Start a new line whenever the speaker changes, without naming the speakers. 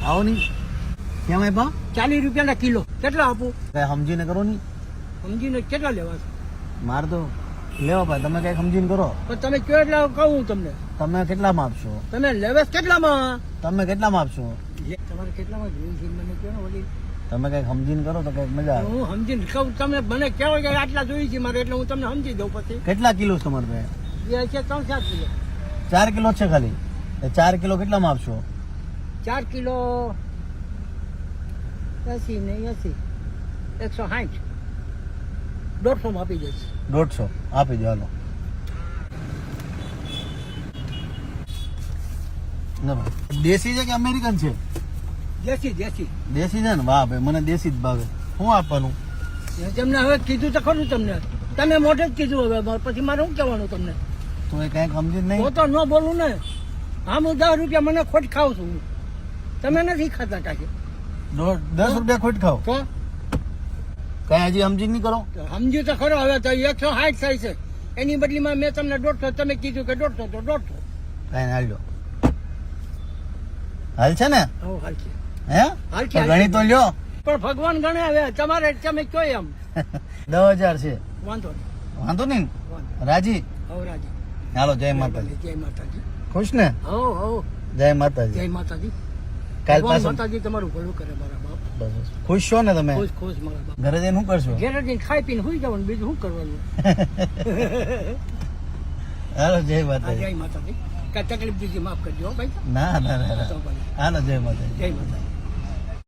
આવો નહીં કેમ આપ્યા?
40 રૂપિયાના કિલો. કેટલા આપું?
કઈ સમજીને કરો નહીં.
સમજીને કેટલા લેવા છે?
માર તો લેવો ભાઈ, તમે કઈ સમજીને કરો.
પણ તમે કયો એટલે કહું તમને.
તમે કેટલામાં આપશો?
તમે લેવેસ કેટલામાં?
તમે કેટલામાં આપશો?
તમારે કેટલામાં જોયું છે મને કહો ને વળી.
તમે કઈક સમજીને કરો તો કઈક મજા આવે.
હું સમજીને કહું, તમે મને કહેવાય કે આટલા જોઈ છે મારે, એટલે હું તમને સમજી દઉં. પછી
કેટલા કિલો છે તમારે ભાઈ?
એ છે 3-4 કિલો.
4 કિલો છે ખાલી. 4 કિલો કેટલામાં આપશો?
4 કિલો 80 ને 80 160 150 માં આપી દઈશ.
150 આપી દો હાલો. ના ભાઈ, દેશી છે કે અમેરિકન છે?
દેશી દેશી
દેશી છે ને? વાહ ભાઈ, મને દેશી જ ભાવે. શું આપવાનું?
તમને હવે કીધું તો ખરું તમને. તમે મોઢે જ કીધું, હવે પછી મારે શું કહેવાનું તમને?
તો એ કઈક સમજી જ
હું
નહીં.
તો ન બોલું ને. હા, હું 10 રૂપિયા મને ખોટ ખાઉં છું. તમે નથી ખાતા કાંઈ.
10 રૂપિયા ખોટ ખાઓ?
તો
કઈ હજી સમજી નહીં કરો?
સમજ્યું તો ખરો. હવે તો 160 થાય છે, એની બદલીમાં મેં તમને 150, તમે કીધું કે 150 તો 150.
કઈ હાલ દો. હાલ છે ને?
હો, હાલ છે.
હે
હાલ છે,
તો ગણી તો લ્યો.
પણ ભગવાન ગણે. હવે તમારે તમે કયો એમ
10,000 છે.
વાંધો નહીં.
વાંધો નહીં ને?
વાંધો.
રાજી?
હો રાજી.
હાલો, જય માતાજી.
જય માતાજી.
ખુશ ને?
હો હો.
જય માતાજી.
જય માતાજી.
કાલ
ભગવાન
પાછું
માતાજી તમારું ભલું કરે મારા બાપ.
બસ. ખુશ છો ને તમે?
ખુશ ખુશ મારા બાપ.
ઘરે જઈને શું કરશો?
ઘેર જઈને ખાઈ પીને સુઈ જવાનું, બીજું શું કરવાનું?
હાલો, જય
હા,
માતાજી.
જય માતાજી. કાંઈ તકલીફ દીધી માફ કરજો હો ભાઈ.
ના ના ના ના.
તો ભલે.
હાલો, જય માતાજી.
જય માતાજી.